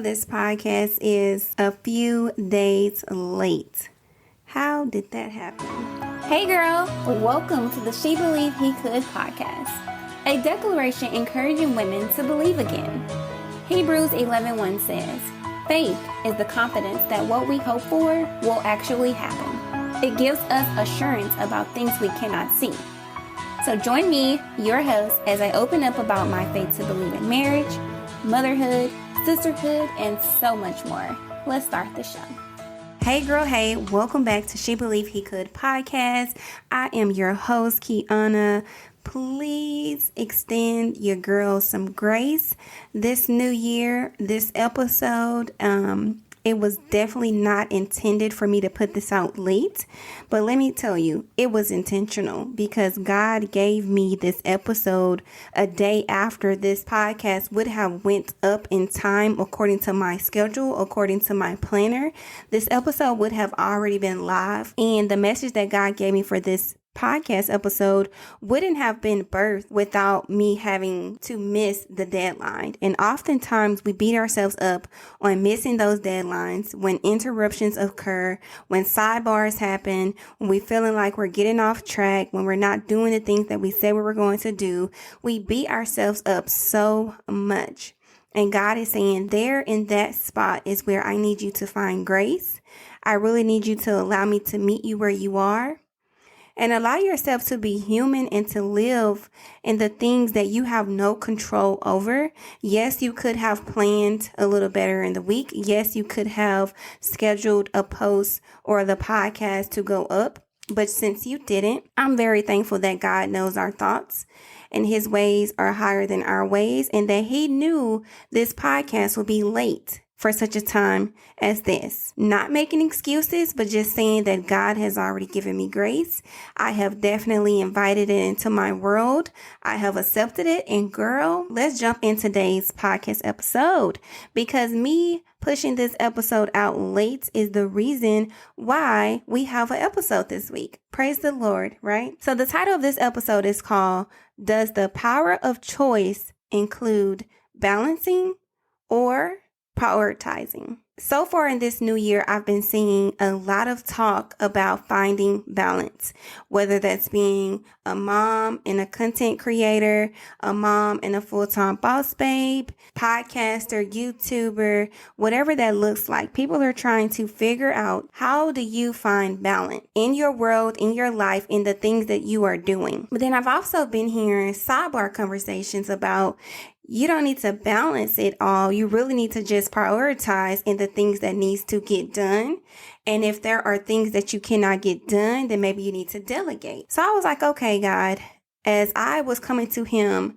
this podcast is a few days late. How did that happen? Hey girl, welcome to the She Believed He Could podcast, a declaration encouraging women to believe again. Hebrews 11:1 says, faith is the confidence that what we hope for will actually happen. It gives us assurance about things we cannot see. So join me, your host, as I open up about my faith to believe in marriage, motherhood, sisterhood, and so much more. Let's start the show. Hey girl, hey, welcome back to She Believed He Could podcast. I am your host, Kiana. Please extend your girls some grace this new year, this episode. It was definitely not intended for me to put this out late, but let me tell you, it was intentional because God gave me this episode a day after this podcast would have went up in time according to my schedule, according to my planner. This episode would have already been live, and the message that God gave me for this podcast episode wouldn't have been birthed without me having to miss the deadline. And oftentimes we beat ourselves up on missing those deadlines when interruptions occur, when sidebars happen, when we feeling like we're getting off track, when we're not doing the things that we said we were going to do. We beat ourselves up so much. And God is saying there in that spot is where I need you to find grace. I really need you to allow me to meet you where you are. And allow yourself to be human and to live in the things that you have no control over. Yes, you could have planned a little better in the week. Yes, you could have scheduled a post or the podcast to go up. But since you didn't, I'm very thankful that God knows our thoughts and his ways are higher than our ways, and that he knew this podcast would be late for such a time as this. Not making excuses, but just saying that God has already given me grace. I have definitely invited it into my world. I have accepted it. And girl, let's jump in today's podcast episode, because me pushing this episode out late is the reason why we have an episode this week. Praise the Lord, right? So the title of this episode is called, Does the Power of Choice Include Balancing or Prioritizing? So far in this new year, I've been seeing a lot of talk about finding balance, whether that's being a mom and a content creator, a mom and a full-time boss babe, podcaster, YouTuber, whatever that looks like. People are trying to figure out, how do you find balance in your world, in your life, in the things that you are doing? But then I've also been hearing sidebar conversations about, you don't need to balance it all. You really need to just prioritize in the things that needs to get done. And if there are things that you cannot get done, then maybe you need to delegate. So I was like, okay, God, as I was coming to him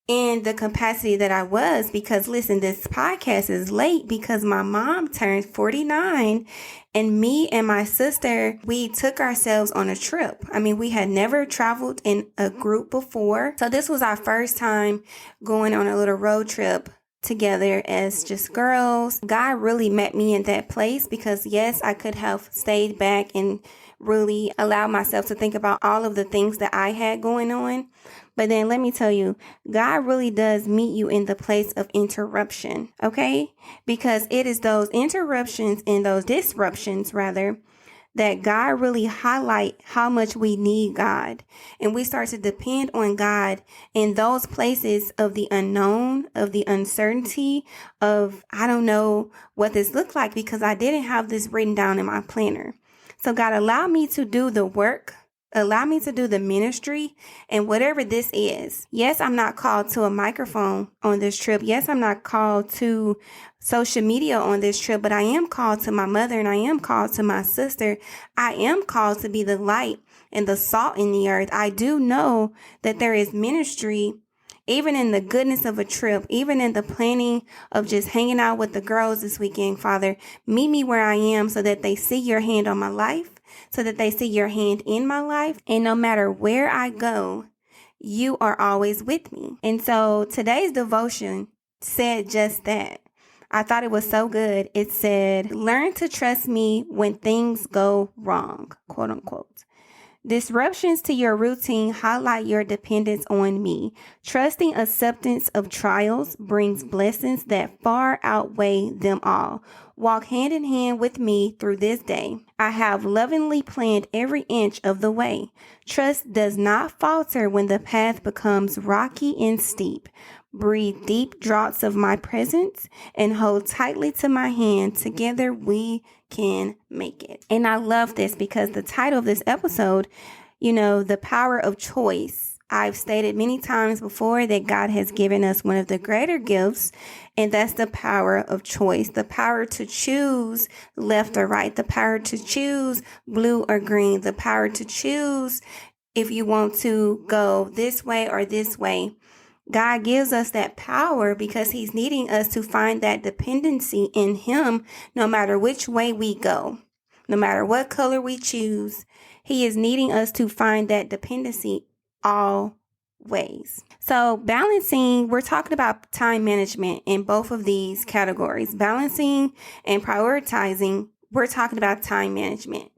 in the capacity that I was, because listen, this podcast is late because my mom turned 49 and me and my sister, we took ourselves on a trip. I mean, we had never traveled in a group before. So this was our first time going on a little road trip together as just girls. God really met me in that place because yes, I could have stayed back and really allowed myself to think about all of the things that I had going on. But then let me tell you, God really does meet you in the place of interruption, okay? Because it is those interruptions and those disruptions, rather, that God really highlight how much we need God. And we start to depend on God in those places of the unknown, of the uncertainty, of, I don't know what this looked like because I didn't have this written down in my planner. So God allowed me to do the work. Allow me to do the ministry and whatever this is. Yes, I'm not called to a microphone on this trip. Yes, I'm not called to social media on this trip, but I am called to my mother and I am called to my sister. I am called to be the light and the salt in the earth. I do know that there is ministry even in the goodness of a trip, even in the planning of just hanging out with the girls this weekend. Father, meet me where I am so that they see your hand on my life, so that they see your hand in my life. And no matter where I go, you are always with me. And so today's devotion said just that. I thought it was so good. It said, learn to trust me when things go wrong, quote unquote. Disruptions to your routine highlight your dependence on me. Trusting acceptance of trials brings blessings that far outweigh them all. Walk hand in hand with me through this day. I have lovingly planned every inch of the way. Trust does not falter when the path becomes rocky and steep. Breathe deep draughts of my presence and hold tightly to my hand. Together we can make it. And I love this because the title of this episode, the power of choice. I've stated many times before that God has given us one of the greater gifts, and that's the power of choice, the power to choose left or right, the power to choose blue or green, the power to choose if you want to go this way or this way. God gives us that power because he's needing us to find that dependency in him no matter which way we go, no matter what color we choose. He is needing us to find that dependency always. So balancing, we're talking about time management in both of these categories. Balancing and prioritizing, we're talking about time management.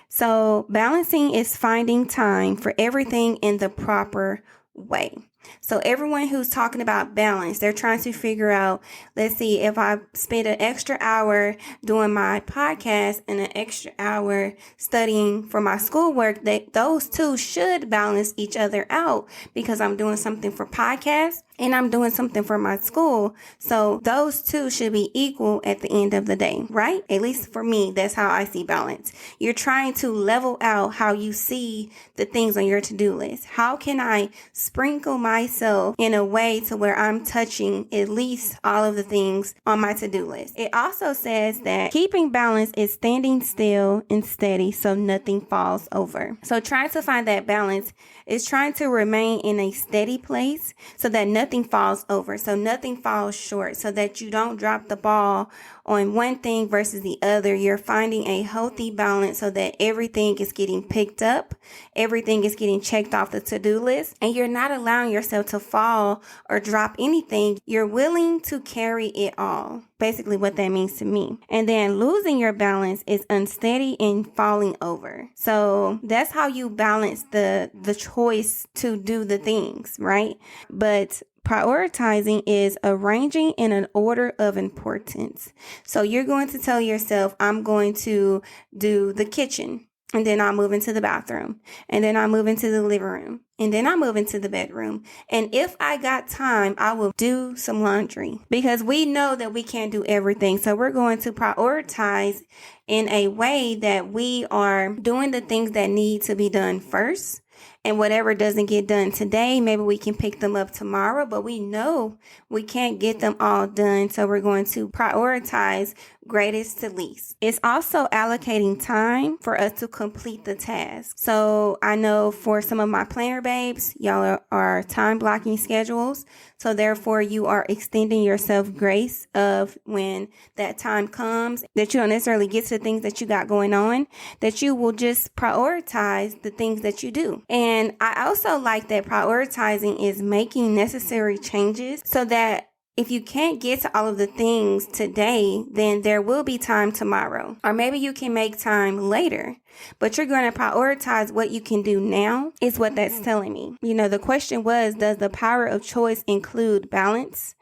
So balancing is finding time for everything in the proper way. So everyone who's talking about balance, they're trying to figure out, let's see, if I spend an extra hour doing my podcast and an extra hour studying for my schoolwork, that those two should balance each other out because I'm doing something for podcast and I'm doing something for my school. So those two should be equal at the end of the day, right? At least for me, that's how I see balance. You're trying to level out how you see the things on your to-do list. How can I sprinkle myself in a way to where I'm touching at least all of the things on my to-do list? It also says that keeping balance is standing still and steady so nothing falls over. So trying to find that balance is trying to remain in a steady place so that nothing falls over, so nothing falls short, so that you don't drop the ball on one thing versus the other. You're finding a healthy balance so that everything is getting picked up, everything is getting checked off the to-do list, and you're not allowing yourself to fall or drop anything. You're willing to carry it all. Basically what that means to me. And then losing your balance is unsteady and falling over. So that's how you balance the choice to do the things, right? But prioritizing is arranging in an order of importance. So you're going to tell yourself, I'm going to do the kitchen. And then I'll move into the bathroom. And then I'll move into the living room. And then I'll move into the bedroom. And if I got time, I will do some laundry. Because we know that we can't do everything. So we're going to prioritize in a way that we are doing the things that need to be done first. And whatever doesn't get done today, maybe we can pick them up tomorrow, but we know we can't get them all done. So we're going to prioritize greatest to least. It's also allocating time for us to complete the task. So I know for some of my planner babes, y'all are time blocking schedules. So therefore you are extending yourself grace of when that time comes, that you don't necessarily get to the things that you got going on, that you will just prioritize the things that you do. And I also like that prioritizing is making necessary changes so that if you can't get to all of the things today, then there will be time tomorrow. Or maybe you can make time later, but you're going to prioritize what you can do now is what that's telling me. The question was, does the power of choice include balance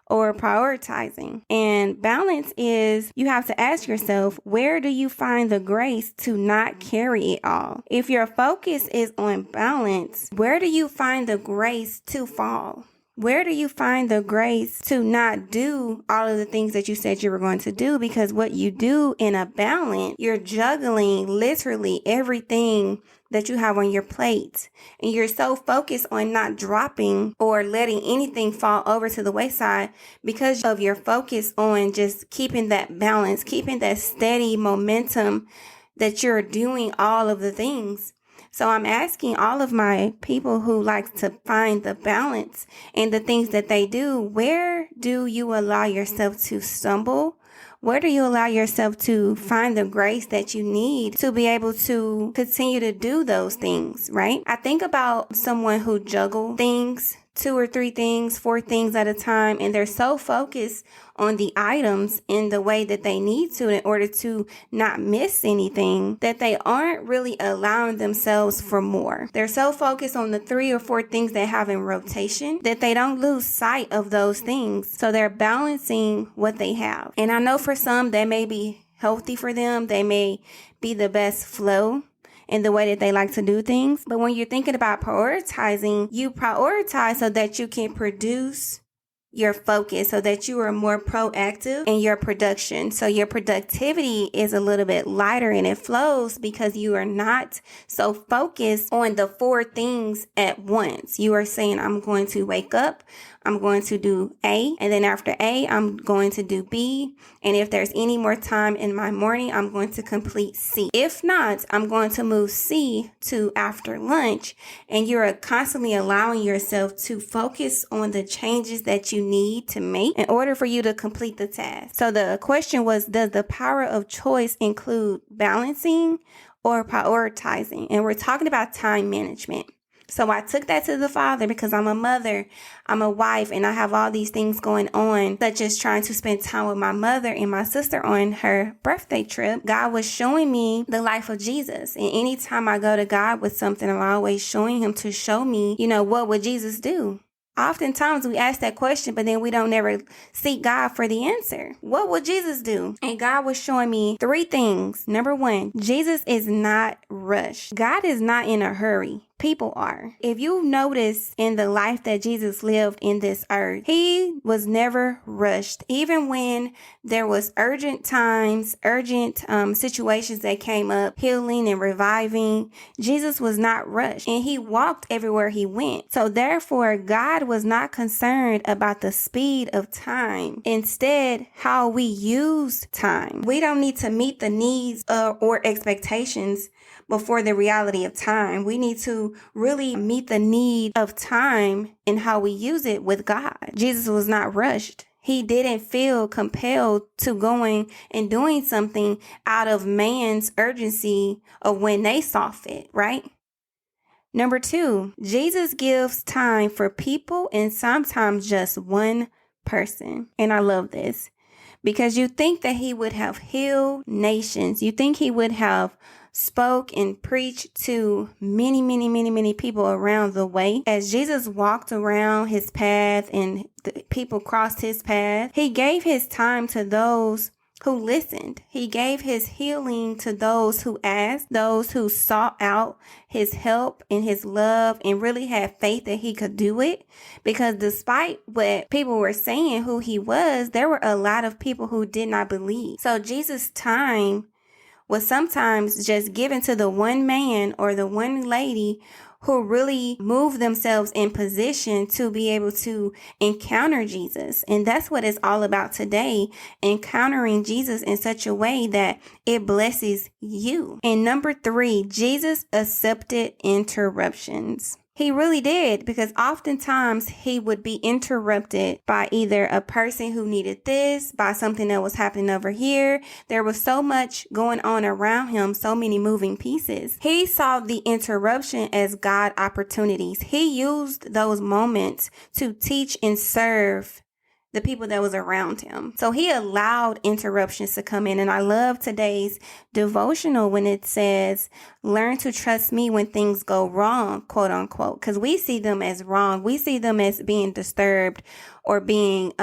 or prioritizing? And balance is, you have to ask yourself, where do you find the grace to not carry it all? If your focus is on balance, where do you find the grace to fall? Where do you find the grace to not do all of the things that you said you were going to do? Because what you do in a balance, you're juggling literally everything that you have on your plate. And you're so focused on not dropping or letting anything fall over to the wayside because of your focus on just keeping that balance, keeping that steady momentum that you're doing all of the things. So I'm asking all of my people who like to find the balance in the things that they do, where do you allow yourself to stumble? Where do you allow yourself to find the grace that you need to be able to continue to do those things, right? I think about someone who juggles things 2 or 3 things, 4 things at a time, and they're so focused on the items in the way that they need to in order to not miss anything that they aren't really allowing themselves for more. They're so focused on the 3 or 4 things they have in rotation that they don't lose sight of those things. So they're balancing what they have. And I know for some that may be healthy for them. They may be the best flow in the way that they like to do things. But when you're thinking about prioritizing, you prioritize so that you can produce your focus, so that you are more proactive in your production. So your productivity is a little bit lighter and it flows because you are not so focused on the 4 things at once. You are saying, I'm going to wake up, I'm going to do A, and then after A, I'm going to do B. And if there's any more time in my morning, I'm going to complete C. If not, I'm going to move C to after lunch. And you're constantly allowing yourself to focus on the changes that you need to make in order for you to complete the task. So the question was, does the power of choice include balancing or prioritizing? And we're talking about time management. So I took that to the Father because I'm a mother, I'm a wife, and I have all these things going on, such as trying to spend time with my mother and my sister on her birthday trip. God was showing me the life of Jesus. And anytime I go to God with something, I'm always showing him to show me, what would Jesus do? Oftentimes we ask that question, but then we don't never seek God for the answer. What would Jesus do? And God was showing me 3 things. Number 1, Jesus is not rushed. God is not in a hurry. People are. If you notice in the life that Jesus lived in this earth, he was never rushed. Even when there was urgent times, urgent situations that came up, healing and reviving, Jesus was not rushed and he walked everywhere he went. So therefore, God was not concerned about the speed of time. Instead, how we use time. We don't need to meet the needs or expectations before the reality of time. We need to really meet the need of time and how we use it with God. Jesus was not rushed. He didn't feel compelled to going and doing something out of man's urgency of when they saw fit, right? Number 2, Jesus gives time for people and sometimes just one person. And I love this because you think that he would have healed nations. You think he would have spoke and preached to many people around the way. As Jesus walked around his path and the people crossed his path, he gave his time to those who listened. He gave his healing to those who asked, those who sought out his help and his love and really had faith that he could do it. Because despite what people were saying who he was, there were a lot of people who did not believe. So Jesus' time was sometimes just given to the one man or the one lady who really moved themselves in position to be able to encounter Jesus. And that's what it's all about today, encountering Jesus in such a way that it blesses you. And number 3, Jesus accepted interruptions. He really did, because oftentimes he would be interrupted by either a person who needed this, by something that was happening over here. There was so much going on around him, so many moving pieces. He saw the interruption as God opportunities. He used those moments to teach and serve the people that was around him. So he allowed interruptions to come in. And I love today's devotional when it says, learn to trust me when things go wrong, quote unquote, because we see them as wrong. We see them as being disturbed or being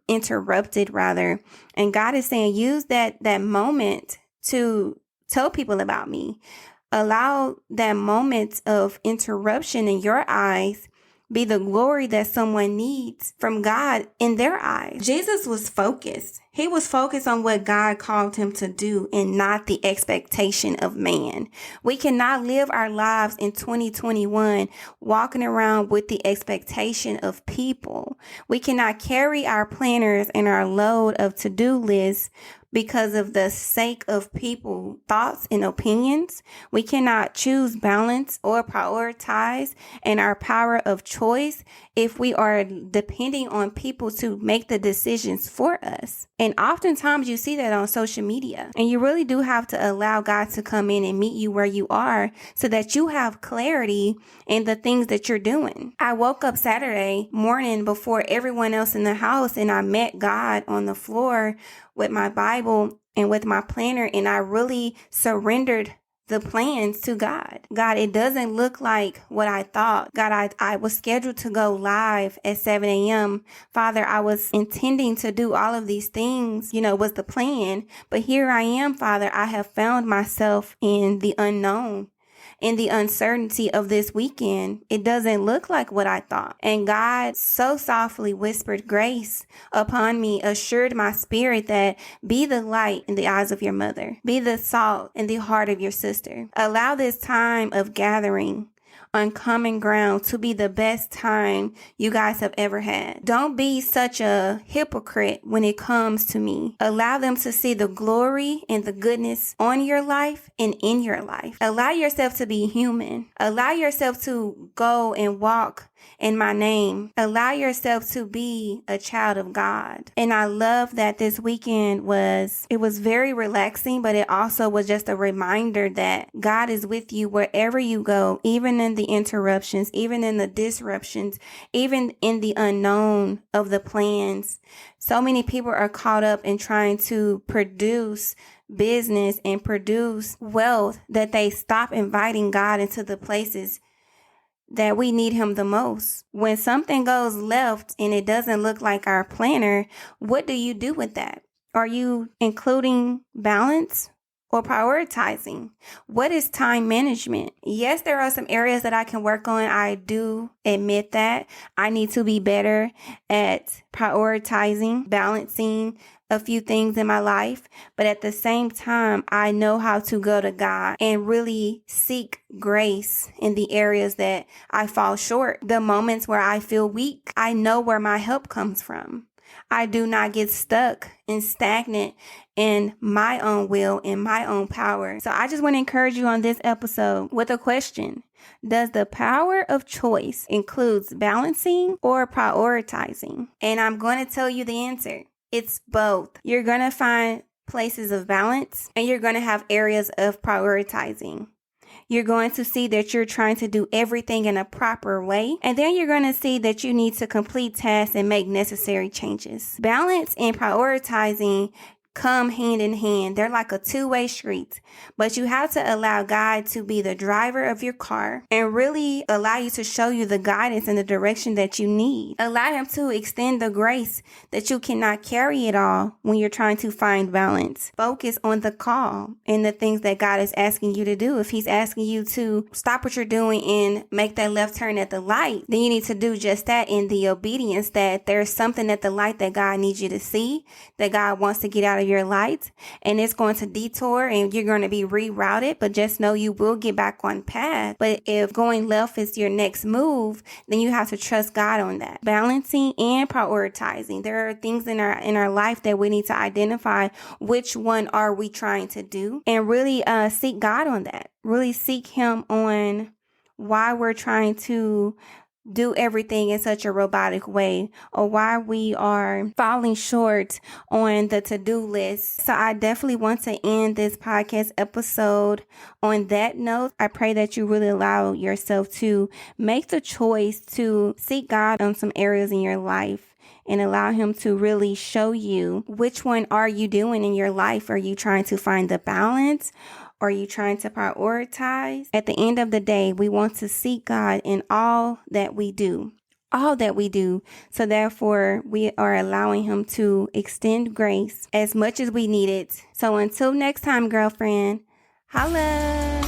interrupted rather. And God is saying, use that moment to tell people about me. Allow that moment of interruption in your eyes be the glory that someone needs from God in their eyes. Jesus was focused. He was focused on what God called him to do and not the expectation of man. We cannot live our lives in 2021 walking around with the expectation of people. We cannot carry our planners and our load of to-do lists because of the sake of people, thoughts and opinions. We cannot choose balance or prioritize in our power of choice if we are depending on people to make the decisions for us. And oftentimes you see that on social media. And you really do have to allow God to come in and meet you where you are so that you have clarity in the things that you're doing. I woke up Saturday morning before everyone else in the house, and I met God on the floor with my Bible and with my planner, and I really surrendered the plans to God. God, it doesn't look like what I thought. God, I was scheduled to go live at 7 a.m. Father, I was intending to do all of these things, was the plan. But here I am, Father. I have found myself in the unknown. In the uncertainty of this weekend, it doesn't look like what I thought. And God so softly whispered grace upon me, assured my spirit that be the light in the eyes of your mother, be the salt in the heart of your sister. Allow this time of gathering on common ground to be the best time you guys have ever had. Don't be such a hypocrite when it comes to me. Allow them to see the glory and the goodness on your life and in your life. Allow yourself to be human. Allow yourself to go and walk in my name. Allow yourself to be a child of God. And I love that this weekend was very relaxing, but it also was just a reminder that God is with you wherever you go, even in the interruptions, even in the disruptions, even in the unknown of the plans. So many people are caught up in trying to produce business and produce wealth that they stop inviting God into the places that we need him the most. When something goes left and it doesn't look like our planner, what do you do with that? Are you including balance or prioritizing? What is time management? Yes, there are some areas that I can work on. I do admit that I need to be better at prioritizing, balancing a few things in my life, but at the same time, I know how to go to God and really seek grace in the areas that I fall short. The moments where I feel weak, I know where my help comes from. I do not get stuck and stagnant in my own will and my own power. So I just want to encourage you on this episode with a question. Does the power of choice includes balancing or prioritizing? And I'm going to tell you the answer. It's both. You're going to find places of balance and you're going to have areas of prioritizing. You're going to see that you're trying to do everything in a proper way. And then you're going to see that you need to complete tasks and make necessary changes. Balance and prioritizing come hand in hand. They're like a two-way street, but you have to allow God to be the driver of your car and really allow you to show you the guidance and the direction that you need. Allow him to extend the grace that you cannot carry it all when you're trying to find balance. Focus on the call and the things that God is asking you to do. If he's asking you to stop what you're doing and make that left turn at the light, then you need to do just that in the obedience that there's something at the light that God needs you to see, that God wants to get out of your light, and it's going to detour and you're going to be rerouted, but just know you will get back on path. But if going left is your next move, then you have to trust God on that. Balancing and prioritizing. There are things in our life that we need to identify which one are we trying to do and really seek God on that. Really seek him on why we're trying to do everything in such a robotic way, or why we are falling short on the to-do list. So I definitely want to end this podcast episode on that note. I pray that you really allow yourself to make the choice to seek God on some areas in your life and allow him to really show you which one are you doing in your life. Are you trying to find the balance? Are you trying to prioritize? At the end of the day, we want to seek God in all that we do. All that we do. So therefore, we are allowing him to extend grace as much as we need it. So until next time, girlfriend, holla.